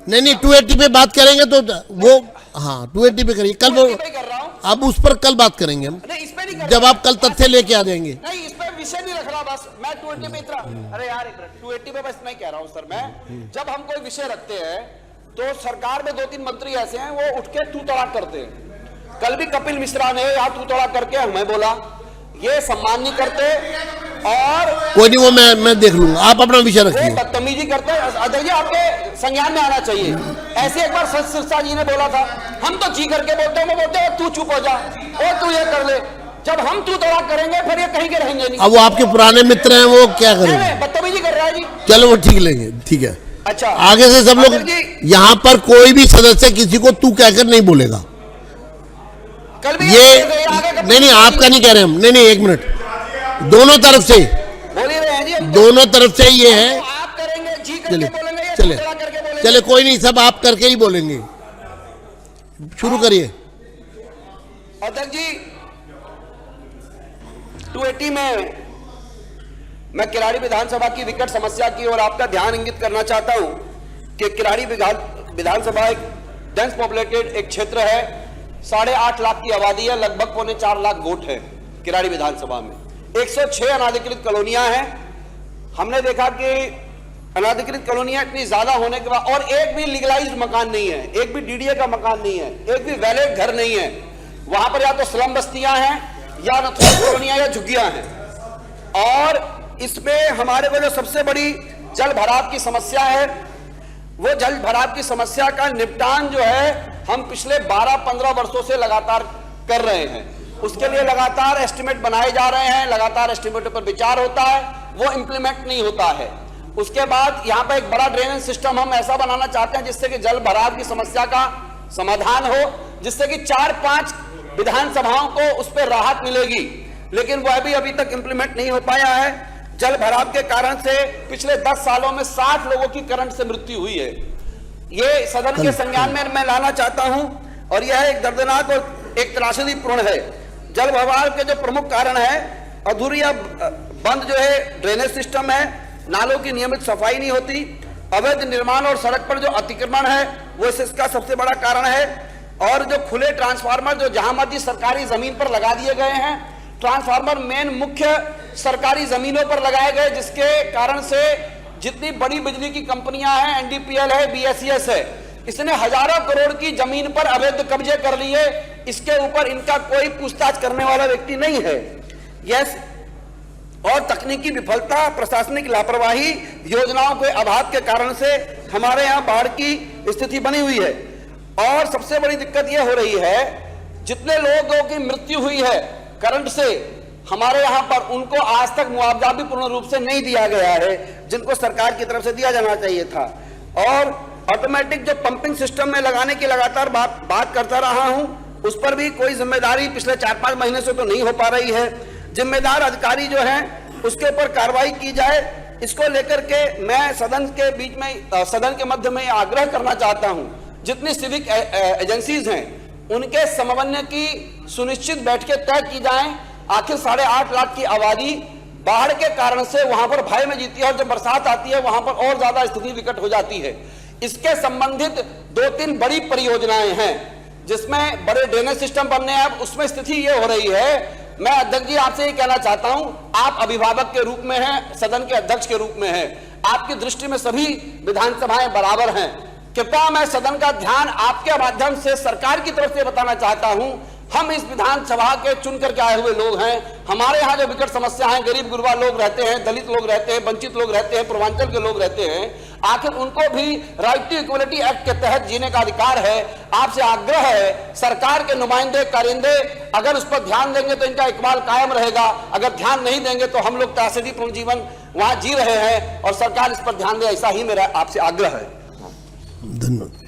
नहीं 280 पे बात करेंगे तो वो, हाँ 280 पे करिए कल, वो अब उस पर कल बात करेंगे हम, नहीं इस पे नहीं कर जब आप कल तथ्य लेके आ जाएंगे। नहीं इस पे विषय नहीं रख रहा, बस मैं 280 पे इतना, अरे यार 280 पे बस मैं कह रहा हूँ सर, मैं जब हम कोई विषय रखते हैं तो सरकार में 2-3 मंत्री ऐसे हैं वो उठ के तू तड़ाक करते हैं। कल भी कपिल मिश्रा ने यहाँ तू तड़ाक करके हमें बोला, ये सम्मान नहीं करते और कोई नहीं, वो मैं देख लूंगा, आप अपना विषय रखिए। बदतमीजी करते हैं अध्यक्ष जी, आपके संज्ञान में आना चाहिए। ऐसे एक बार सिरसा जी ने बोला था, हम तो जी करके बोलते हैं, वो बोलते हैं तू चुप हो जा और तू ये कर ले। जब हम तू तड़ाक करेंगे फिर ये कहीं के रहेंगे नहीं। अब वो आपके पुराने मित्र हैं, वो क्या करेंगे? बदतमीजी कर रहा है जी। चलो वो ठीक लेंगे, ठीक है। अच्छा आगे से सब लोग, यहाँ पर कोई भी सदस्य किसी को तू कहकर नहीं बोलेगा। कल भी ये नहीं आपका नहीं कह रहे हम, नहीं 1 मिनट, दोनों तरफ से बोल ही रहे हैं जी, दोनों तरफ से ये है। आप करेंगे जी करके चले बोलेंगे या चले तू तड़ाक करके बोलेंगे? चले कोई नहीं, सब आप करके ही बोलेंगे। शुरू करिए। अध्यक्ष जी 280 में मैं किराड़ी विधानसभा की विकट समस्या की ओर आपका ध्यान इंगित करना चाहता हूं कि किराड़ी विधानसभा एक डेंस पॉपुलेटेड एक क्षेत्र है, 8.5 लाख की आबादी है, लगभग 4.25 लाख वोट है किराड़ी विधानसभा में। 106 अनाधिकृत कॉलोनियां हैं। हमने देखा कि अनाधिकृत कॉलोनियां इतनी ज्यादा होने के बाद और एक भी लीगलाइज्ड मकान नहीं है, एक भी डीडीए का मकान नहीं है, एक भी वैलिड घर नहीं है। वहां पर या तो स्लम बस्तियां हैं या नथुआ कॉलोनियां या झुग्गियां हैं। और इसमें हमारे को जो सबसे बड़ी जल भराव की समस्या है, वो जल भराव की समस्या का निपटान जो है हम पिछले 12-15 वर्षों से लगातार कर रहे हैं। उसके लिए लगातार एस्टिमेट बनाए जा रहे हैं, लगातार एस्टिमेट पर विचार होता है, वो इंप्लीमेंट नहीं होता है। उसके बाद यहाँ पर एक बड़ा ड्रेनेज सिस्टम हम ऐसा बनाना चाहते हैं जिससे कि जल भराव की समस्या का समाधान हो, जिससे कि 4-5 विधानसभाओं को उस पर राहत मिलेगी, लेकिन वह भी अभी तक इंप्लीमेंट नहीं हो पाया है। जल भराव के कारण से पिछले 10 सालों में 60 लोगों की करंट से मृत्यु हुई है। ये सदन के संज्ञान में मैं लाना चाहता हूं और यह एक दर्दनाक और एक त्रासदीपूर्ण है। जल भराव के जो प्रमुख कारण है, अधूरी या बंद जो है ड्रेनेज सिस्टम है, नालों की नियमित सफाई नहीं होती, अवैध निर्माण और सड़क पर जो अतिक्रमण है वो इसका सबसे बड़ा कारण है। और जो खुले ट्रांसफार्मर जो जहां मर्जी सरकारी जमीन पर लगा दिए गए हैं, ट्रांसफार्मर मेन मुख्य सरकारी जमीनों पर लगाए गए, जिसके कारण से जितनी बड़ी बिजली की कंपनियां हैं, एनडीपीएल है, बीएसईएस है, इसने हजारों करोड़ की जमीन पर अवैध कब्जे कर लिए। इसके ऊपर इनका कोई पूछताछ करने वाला व्यक्ति नहीं है। यस, और तकनीकी विफलता, प्रशासनिक लापरवाही, योजनाओं के अभाव के कारण से हमारे यहाँ बाढ़ की स्थिति बनी हुई है। और सबसे बड़ी दिक्कत यह हो रही है, जितने लोगों की मृत्यु हुई है करंट से हमारे यहाँ पर, उनको आज तक मुआवजा भी पूर्ण रूप से नहीं दिया गया है, जिनको सरकार की तरफ से दिया जाना चाहिए था। और ऑटोमेटिक जो पंपिंग सिस्टम में लगाने की लगातार बात करता रहा हूं, उस पर भी कोई जिम्मेदारी पिछले 4-5 महीने से तो नहीं हो पा रही है। जिम्मेदार अधिकारी जो हैं उसके ऊपर कार्रवाई की जाए। इसको लेकर के मैं सदन के बीच में, सदन के मध्य में आग्रह करना चाहता हूं, जितनी सिविक एजेंसीज हैं उनके समन्वय की सुनिश्चित बैठकें तय की जाएं। आखिर 8.5 लाख की आबादी बाढ़ के कारण से वहां पर भय में जीती है, और जब बरसात आती है वहां पर और ज्यादा स्थिति विकट हो जाती है। इसके संबंधित 2-3 बड़ी परियोजनाएं हैं जिसमें बड़े ड्रेनेज सिस्टम बनने हैं। अब उसमें स्थिति ये हो रही है, मैं अध्यक्ष जी आपसे ये कहना चाहता हूं, आप अभिभावक के रूप में हैं, सदन के अध्यक्ष के रूप में हैं, आपकी दृष्टि में सभी विधानसभाएं बराबर हैं। कृपया मैं सदन का ध्यान आपके माध्यम से सरकार की तरफ से बताना चाहता हूं, हम इस विधानसभा के चुन करके आए हुए लोग हैं। हमारे यहाँ जो विकट समस्या है, गरीब गुरबा लोग रहते हैं, दलित लोग रहते हैं, वंचित लोग रहते हैं, पूर्वांचल के लोग रहते हैं, आखिर उनको भी राइट टू इक्वलिटी एक्ट के तहत जीने का अधिकार है। आपसे आग्रह है, सरकार के नुमाइंदे कारिंदे अगर उस पर ध्यान देंगे तो इनका इकबाल कायम रहेगा, अगर ध्यान नहीं देंगे तो हम लोग त्रासदीपूर्ण जीवन वहां जी रहे हैं, और सरकार इस पर ध्यान दे, ऐसा ही मेरा आपसे आग्रह है। धन्यवाद।